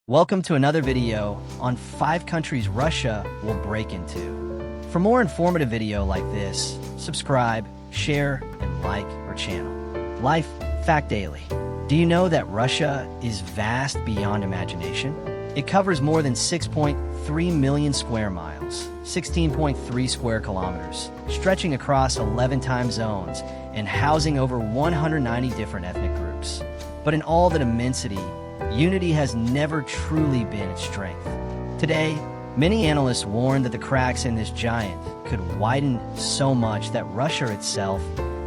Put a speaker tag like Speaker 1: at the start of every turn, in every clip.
Speaker 1: Welcome to another video on 5 countries Russia will break into. For more informative video like this, subscribe, share, and like our channel. Life Fact Daily. Do you know that Russia is vast beyond imagination? It covers more than 6.3 million square miles, 16.3 square kilometers, stretching across 11 time zones and housing over 190 different ethnic groups. But in all that immensity, unity has never truly been its strength. Today, many analysts warn that the cracks in this giant could widen so much that Russia itself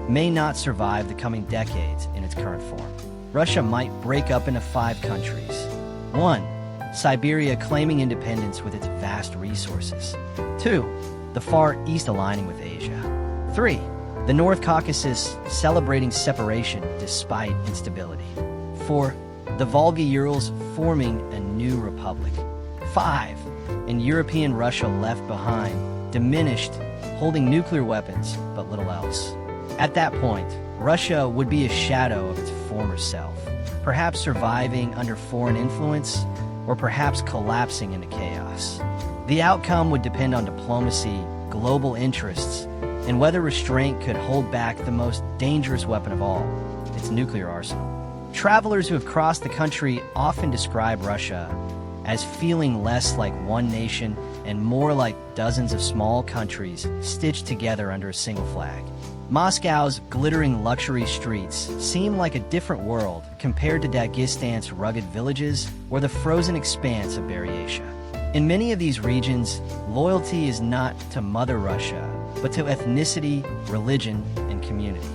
Speaker 1: may not survive the coming decades in its current form. Russia might break up into 5 countries. 1. Siberia claiming independence with its vast resources. 2. The Far East aligning with Asia. 3. The North Caucasus celebrating separation despite instability. 4. The Volga-Urals forming a new republic. 5. And European Russia left behind, diminished, holding nuclear weapons, but little else. At that point, Russia would be a shadow of its former self, perhaps surviving under foreign influence, or perhaps collapsing into chaos. The outcome would depend on diplomacy, global interests, and whether restraint could hold back the most dangerous weapon of all, its nuclear arsenal. Travelers who have crossed the country often describe Russia as feeling less like one nation and more like dozens of small countries stitched together under a single flag. Moscow's glittering luxury streets seem like a different world compared to Dagestan's rugged villages or the frozen expanse of Buryatia. In many of these regions, loyalty is not to Mother Russia, but to ethnicity, religion, and community.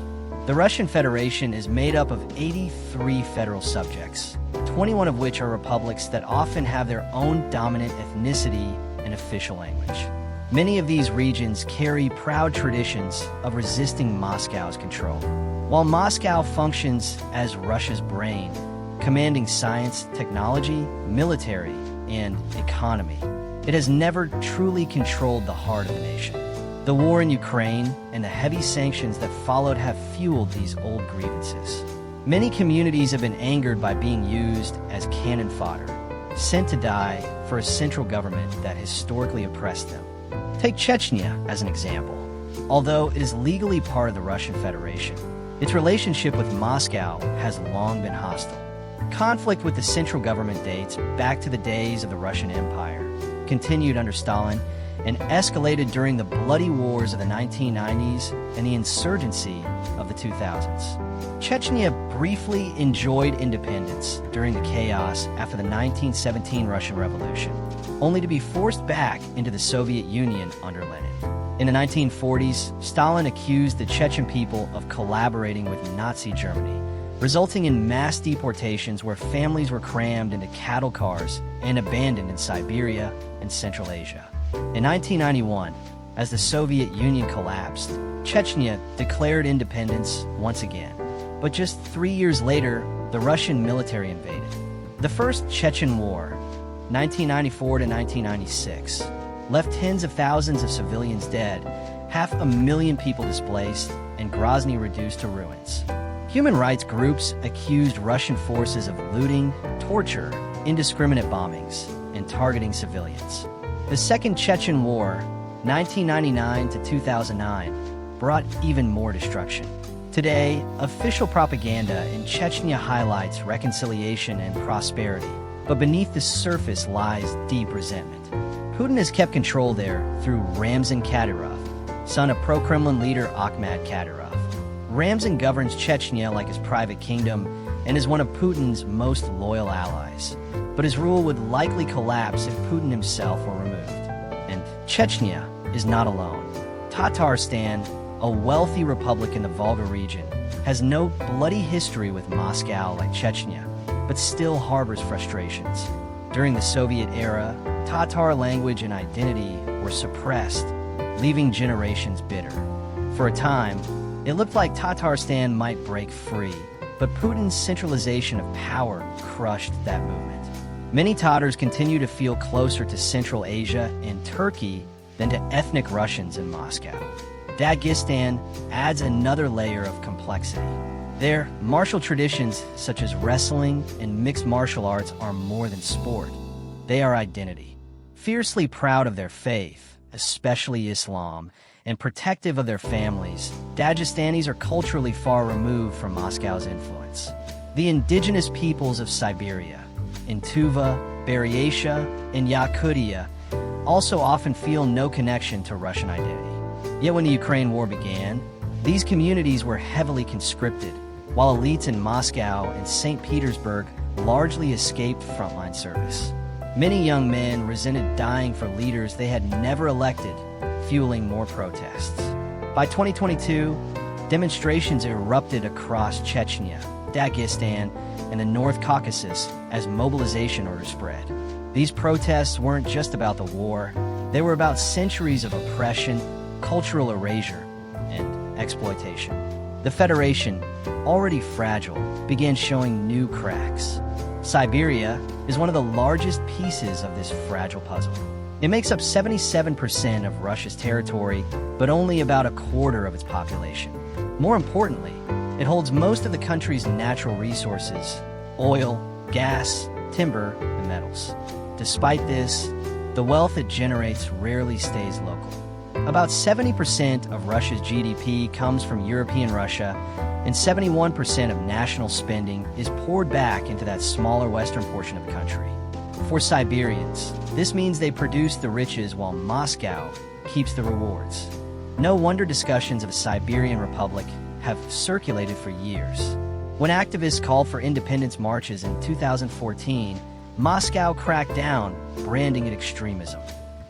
Speaker 1: The Russian Federation is made up of 83 federal subjects, 21 of which are republics that often have their own dominant ethnicity and official language. Many of these regions carry proud traditions of resisting Moscow's control. While Moscow functions as Russia's brain, commanding science, technology, military, and economy, it has never truly controlled the heart of the nation. The war in Ukraine and the heavy sanctions that followed have fueled these old grievances. Many communities have been angered by being used as cannon fodder, sent to die for a central government that historically oppressed them. Take Chechnya as an example. Although it is legally part of the Russian Federation, its relationship with Moscow has long been hostile. Conflict with the central government dates back to the days of the Russian Empire, continued under Stalin, and escalated during the bloody wars of the 1990s and the insurgency of the 2000s. Chechnya briefly enjoyed independence during the chaos after the 1917 Russian Revolution, only to be forced back into the Soviet Union under Lenin. In the 1940s, Stalin accused the Chechen people of collaborating with Nazi Germany, resulting in mass deportations where families were crammed into cattle cars and abandoned in Siberia and Central Asia. In 1991, as the Soviet Union collapsed, Chechnya declared independence once again. But just 3 years later, the Russian military invaded. The First Chechen War, 1994 to 1996, left tens of thousands of civilians dead, 500,000 people displaced, and Grozny reduced to ruins. Human rights groups accused Russian forces of looting, torture, indiscriminate bombings, and targeting civilians. The Second Chechen War, 1999 to 2009, brought even more destruction. Today, official propaganda in Chechnya highlights reconciliation and prosperity, but beneath the surface lies deep resentment. Putin has kept control there through Ramzan Kadyrov, son of pro-Kremlin leader Akhmat Kadyrov. Ramzan governs Chechnya like his private kingdom and is one of Putin's most loyal allies. But his rule would likely collapse if Putin himself were removed. And Chechnya is not alone. Tatarstan, a wealthy republic in the Volga region, has no bloody history with Moscow like Chechnya, but still harbors frustrations. During the Soviet era, Tatar language and identity were suppressed, leaving generations bitter. For a time, it looked like Tatarstan might break free, but Putin's centralization of power crushed that movement. Many Tatars continue to feel closer to Central Asia and Turkey than to ethnic Russians in Moscow. Dagestan adds another layer of complexity. Their martial traditions, such as wrestling and mixed martial arts, are more than sport. They are identity. Fiercely proud of their faith, especially Islam, and protective of their families, Dagestanis are culturally far removed from Moscow's influence. The indigenous peoples of Siberia, in Tuva, Buryatia, and Yakutia, also often feel no connection to Russian identity. Yet when the Ukraine war began, these communities were heavily conscripted, while elites in Moscow and St. Petersburg largely escaped frontline service. Many young men resented dying for leaders they had never elected, fueling more protests. By 2022, demonstrations erupted across Chechnya, Dagestan, and the North Caucasus as mobilization orders spread. These protests weren't just about the war, they were about centuries of oppression, cultural erasure, and exploitation. The Federation, already fragile, began showing new cracks. Siberia is one of the largest pieces of this fragile puzzle. It makes up 77% of Russia's territory, but only about a quarter of its population. More importantly, it holds most of the country's natural resources: oil, gas, timber, and metals. Despite this, the wealth it generates rarely stays local. About 70% of Russia's GDP comes from European Russia, and 71% of national spending is poured back into that smaller western portion of the country. For Siberians, this means they produce the riches while Moscow keeps the rewards. No wonder discussions of a Siberian republic have circulated for years. When activists called for independence marches in 2014, Moscow cracked down, branding it extremism.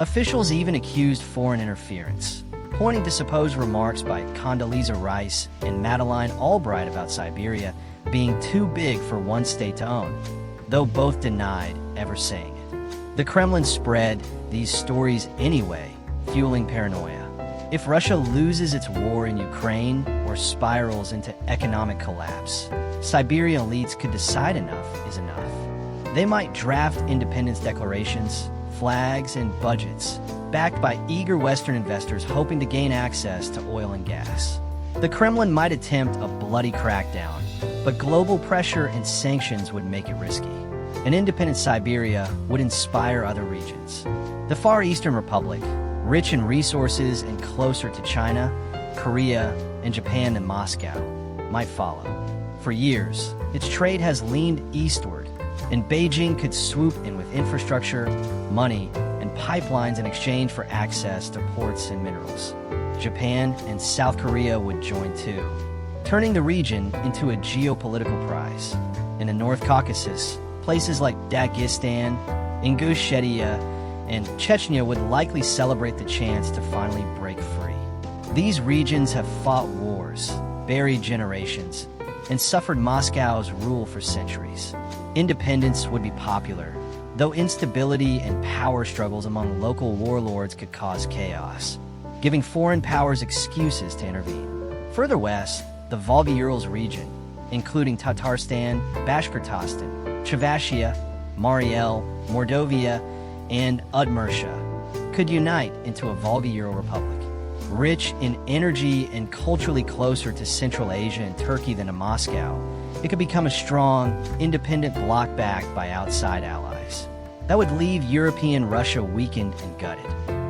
Speaker 1: Officials even accused foreign interference, pointing to supposed remarks by Condoleezza Rice and Madeleine Albright about Siberia being too big for one state to own, though both denied ever saying it. The Kremlin spread these stories anyway, fueling paranoia. If Russia loses its war in Ukraine or spirals into economic collapse, Siberian elites could decide enough is enough. They might draft independence declarations, flags, and budgets, backed by eager Western investors hoping to gain access to oil and gas. The Kremlin might attempt a bloody crackdown, but global pressure and sanctions would make it risky. An independent Siberia would inspire other regions. The Far Eastern Republic, rich in resources and closer to China, Korea, and Japan than Moscow, might follow. For years, its trade has leaned eastward, and Beijing could swoop in with infrastructure, money, and pipelines in exchange for access to ports and minerals. Japan and South Korea would join too, turning the region into a geopolitical prize. In the North Caucasus, places like Dagestan, Ingushetia, and Chechnya would likely celebrate the chance to finally break free. These regions have fought wars, buried generations, and suffered Moscow's rule for centuries. Independence would be popular, though instability and power struggles among local warlords could cause chaos, giving foreign powers excuses to intervene. Further west, the Volga-Urals region, including Tatarstan, Bashkortostan, Chuvashia, Mariel, Mordovia, and Udmurtia, could unite into a Volga-Ural republic. Rich in energy and culturally closer to Central Asia and Turkey than to Moscow, it could become a strong, independent bloc backed by outside allies. That would leave European Russia weakened and gutted.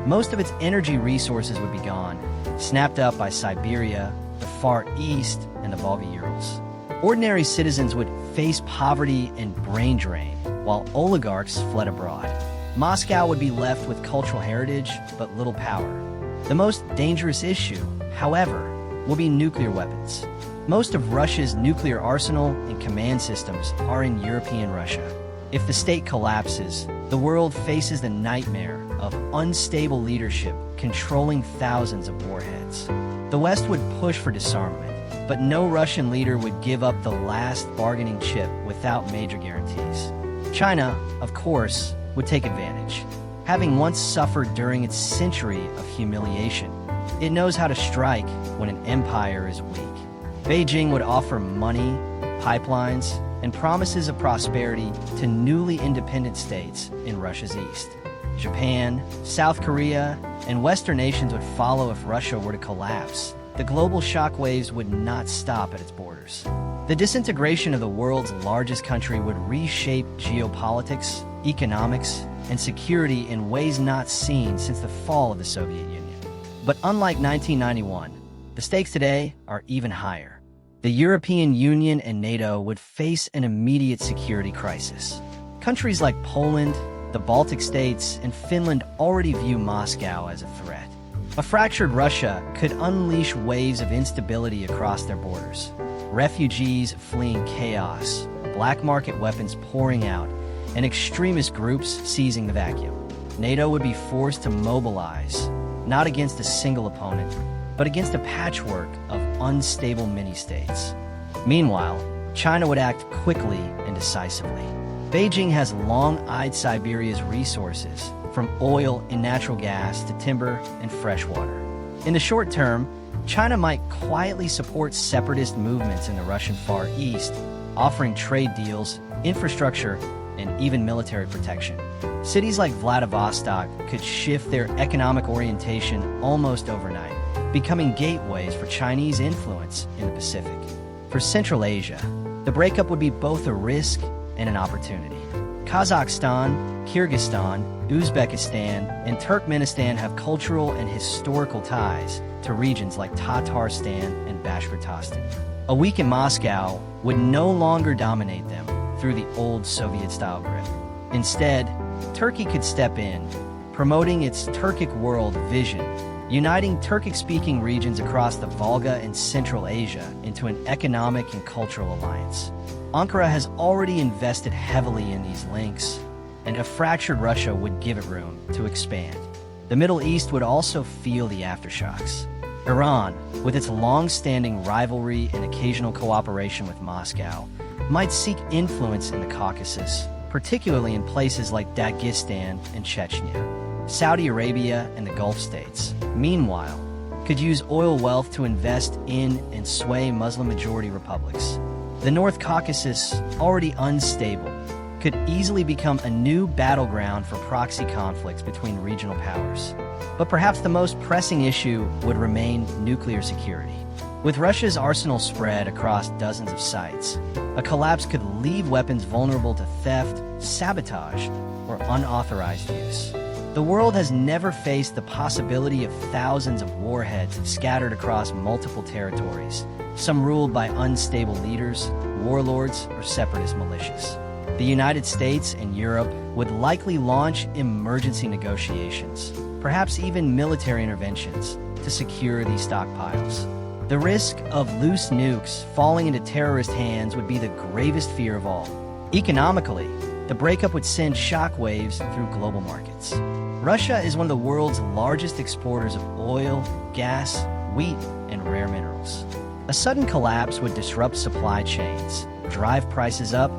Speaker 1: Most of its energy resources would be gone, snapped up by Siberia, the Far East, and the Volga-Urals. Ordinary citizens would face poverty and brain drain, while oligarchs fled abroad. Moscow would be left with cultural heritage, but little power. The most dangerous issue, however, will be nuclear weapons. Most of Russia's nuclear arsenal and command systems are in European Russia. If the state collapses, the world faces the nightmare of unstable leadership controlling thousands of warheads. The West would push for disarmament, but no Russian leader would give up the last bargaining chip without major guarantees. China, of course, would take advantage. Having once suffered during its century of humiliation, it knows how to strike when an empire is weak. Beijing would offer money, pipelines, and promises of prosperity to newly independent states in Russia's east. Japan, South Korea, and Western nations would follow if Russia were to collapse. The global shockwaves would not stop at its borders. The disintegration of the world's largest country would reshape geopolitics, economics, and security in ways not seen since the fall of the Soviet Union. But unlike 1991, the stakes today are even higher. The European Union and NATO would face an immediate security crisis. Countries like Poland, the Baltic states, and Finland already view Moscow as a threat. A fractured Russia could unleash waves of instability across their borders. Refugees fleeing chaos, black market weapons pouring out, and extremist groups seizing the vacuum. NATO would be forced to mobilize, not against a single opponent, but against a patchwork of unstable mini-states. Meanwhile, China would act quickly and decisively. Beijing has long eyed Siberia's resources, from oil and natural gas to timber and fresh water. In the short term, China might quietly support separatist movements in the Russian Far East, offering trade deals, infrastructure, and even military protection. Cities like Vladivostok could shift their economic orientation almost overnight, becoming gateways for Chinese influence in the Pacific. For Central Asia, the breakup would be both a risk and an opportunity. Kazakhstan, Kyrgyzstan, Uzbekistan, and Turkmenistan have cultural and historical ties to regions like Tatarstan and Bashkortostan. A week in Moscow would no longer dominate them through the old Soviet-style grip. Instead, Turkey could step in, promoting its Turkic world vision, uniting Turkic-speaking regions across the Volga and Central Asia into an economic and cultural alliance. Ankara has already invested heavily in these links, and a fractured Russia would give it room to expand. The Middle East would also feel the aftershocks. Iran, with its long-standing rivalry and occasional cooperation with Moscow, might seek influence in the Caucasus, particularly in places like Dagestan and Chechnya. Saudi Arabia and the Gulf states, meanwhile, could use oil wealth to invest in and sway Muslim-majority republics. The North Caucasus, already unstable, could easily become a new battleground for proxy conflicts between regional powers. But perhaps the most pressing issue would remain nuclear security. With Russia's arsenal spread across dozens of sites, a collapse could leave weapons vulnerable to theft, sabotage, or unauthorized use. The world has never faced the possibility of thousands of warheads scattered across multiple territories, some ruled by unstable leaders, warlords, or separatist militias. The United States and Europe would likely launch emergency negotiations, perhaps even military interventions, to secure these stockpiles. The risk of loose nukes falling into terrorist hands would be the gravest fear of all. Economically, the breakup would send shockwaves through global markets. Russia is one of the world's largest exporters of oil, gas, wheat, and rare minerals. A sudden collapse would disrupt supply chains, drive prices up,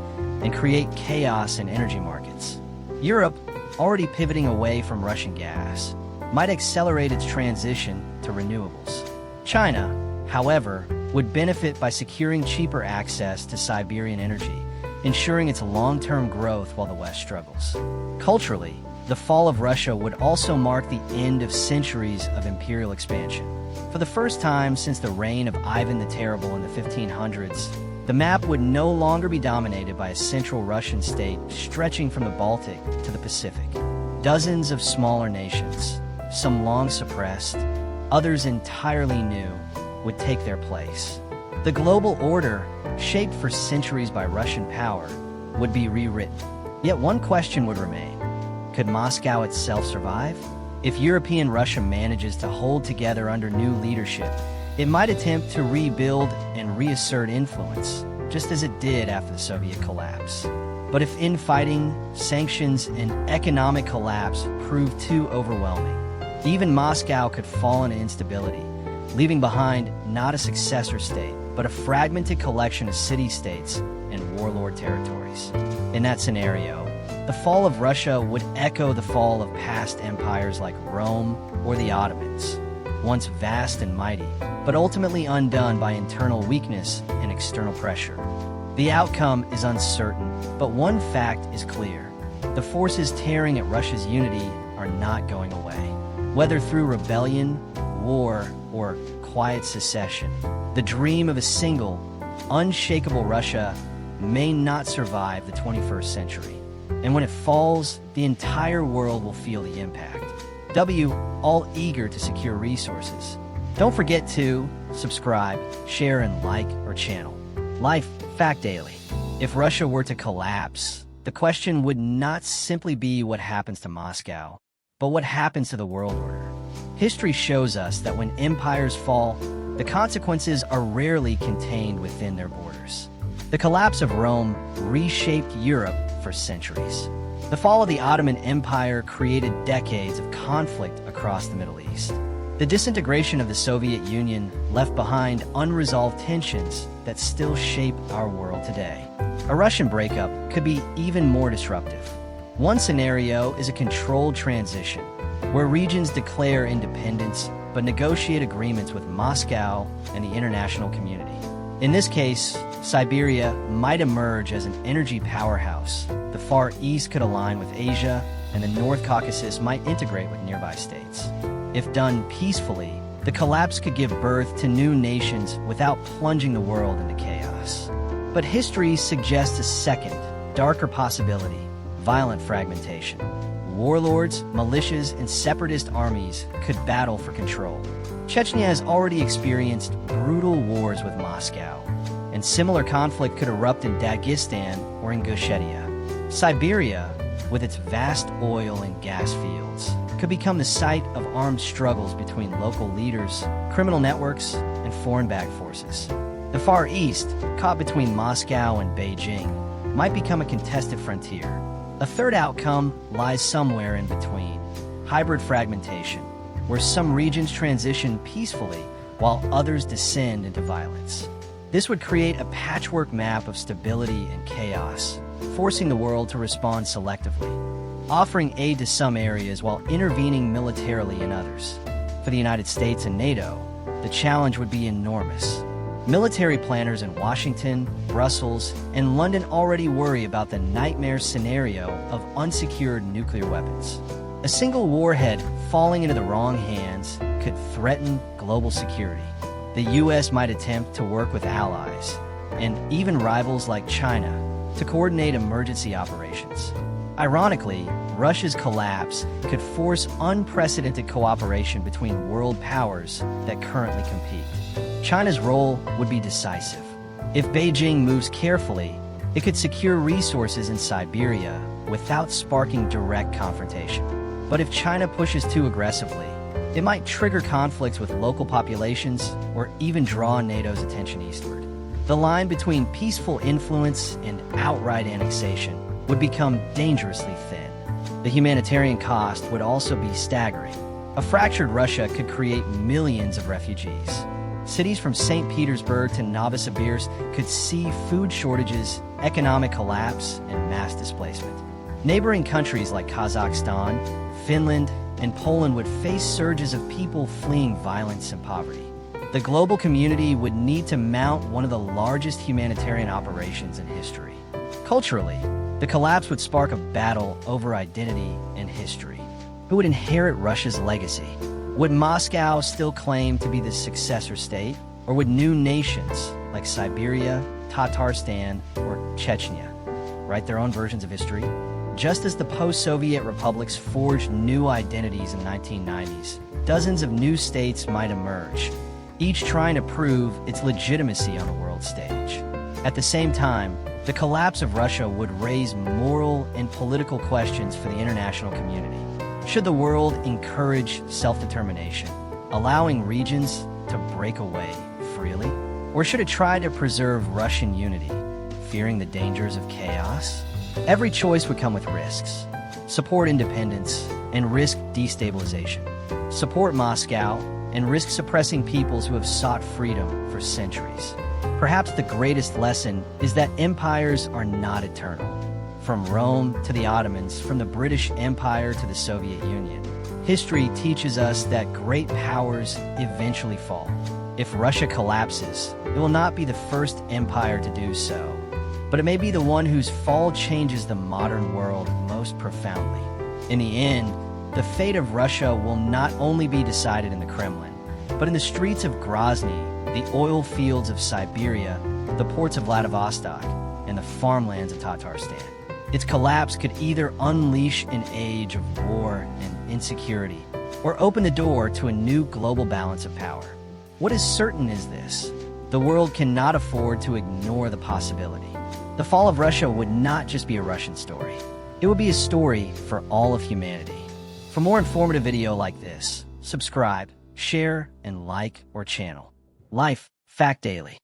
Speaker 1: and create chaos in energy markets. Europe, already pivoting away from Russian gas, might accelerate its transition to renewables. China, however, would benefit by securing cheaper access to Siberian energy, ensuring its long-term growth while the West struggles. Culturally, the fall of Russia would also mark the end of centuries of imperial expansion. For the first time since the reign of Ivan the Terrible in the 1500s, the map would no longer be dominated by a central Russian state stretching from the Baltic to the Pacific. Dozens of smaller nations, some long suppressed, others entirely new, would take their place. The global order, shaped for centuries by Russian power, would be rewritten. Yet one question would remain. Could Moscow itself survive? If European Russia manages to hold together under new leadership, it might attempt to rebuild and reassert influence, just as it did after the Soviet collapse. But if infighting, sanctions, and economic collapse prove too overwhelming, even Moscow could fall into instability, leaving behind not a successor state, but a fragmented collection of city-states and warlord territories. In that scenario, the fall of Russia would echo the fall of past empires like Rome or the Ottomans, once vast and mighty, but ultimately undone by internal weakness and external pressure. The outcome is uncertain, but one fact is clear. The forces tearing at Russia's unity are not going away. Whether through rebellion, war, or quiet secession, the dream of a single, unshakable Russia may not survive the 21st century. And when it falls, the entire world will feel the impact. All eager to secure resources. Don't forget to subscribe, share, and like our channel. Life Fact Daily. If Russia were to collapse, the question would not simply be what happens to Moscow, but what happens to the world order. History shows us that when empires fall, the consequences are rarely contained within their borders. The collapse of Rome reshaped Europe for centuries. The fall of the Ottoman Empire created decades of conflict across the Middle East. The disintegration of the Soviet Union left behind unresolved tensions that still shape our world today. A Russian breakup could be even more disruptive. One scenario is a controlled transition, where regions declare independence but negotiate agreements with Moscow and the international community. In this case, Siberia might emerge as an energy powerhouse. The Far East could align with Asia, and the North Caucasus might integrate with nearby states. If done peacefully, the collapse could give birth to new nations without plunging the world into chaos. But history suggests a second, darker possibility: violent fragmentation. Warlords, militias, and separatist armies could battle for control. Chechnya has already experienced brutal wars with Moscow, and similar conflict could erupt in Dagestan or Ingushetia. Siberia, with its vast oil and gas fields, could become the site of armed struggles between local leaders, criminal networks, and foreign-backed forces. The Far East, caught between Moscow and Beijing, might become a contested frontier. A third outcome lies somewhere in between: hybrid fragmentation, where some regions transition peacefully while others descend into violence. This would create a patchwork map of stability and chaos, forcing the world to respond selectively, offering aid to some areas while intervening militarily in others. For the United States and NATO, the challenge would be enormous. Military planners in Washington, Brussels, and London already worry about the nightmare scenario of unsecured nuclear weapons. A single warhead falling into the wrong hands could threaten global security. The U.S. might attempt to work with allies, and even rivals like China, to coordinate emergency operations. Ironically, Russia's collapse could force unprecedented cooperation between world powers that currently compete. China's role would be decisive. If Beijing moves carefully, it could secure resources in Siberia without sparking direct confrontation. But if China pushes too aggressively, it might trigger conflicts with local populations or even draw NATO's attention eastward. The line between peaceful influence and outright annexation would become dangerously thin. The humanitarian cost would also be staggering. A fractured Russia could create millions of refugees. Cities from St. Petersburg to Novosibirsk could see food shortages, economic collapse, and mass displacement. Neighboring countries like Kazakhstan, Finland, and Poland would face surges of people fleeing violence and poverty. The global community would need to mount one of the largest humanitarian operations in history. Culturally, the collapse would spark a battle over identity and history. Who would inherit Russia's legacy? Would Moscow still claim to be the successor state, or would new nations like Siberia, Tatarstan, or Chechnya write their own versions of history? Just as the post-Soviet republics forged new identities in the 1990s, dozens of new states might emerge, each trying to prove its legitimacy on the world stage. At the same time, the collapse of Russia would raise moral and political questions for the international community. Should the world encourage self-determination, allowing regions to break away freely? Or should it try to preserve Russian unity, fearing the dangers of chaos? Every choice would come with risks. Support independence and risk destabilization. Support Moscow and risk suppressing peoples who have sought freedom for centuries. Perhaps the greatest lesson is that empires are not eternal. From Rome to the Ottomans, from the British Empire to the Soviet Union, history teaches us that great powers eventually fall. If Russia collapses, it will not be the first empire to do so, but it may be the one whose fall changes the modern world most profoundly. In the end, the fate of Russia will not only be decided in the Kremlin, but in the streets of Grozny, the oil fields of Siberia, the ports of Vladivostok, and the farmlands of Tatarstan. Its collapse could either unleash an age of war and insecurity, or open the door to a new global balance of power. What is certain is this: the world cannot afford to ignore the possibility. The fall of Russia would not just be a Russian story. It would be a story for all of humanity. For more informative video like this, subscribe, share, and like our channel. Life Fact Daily.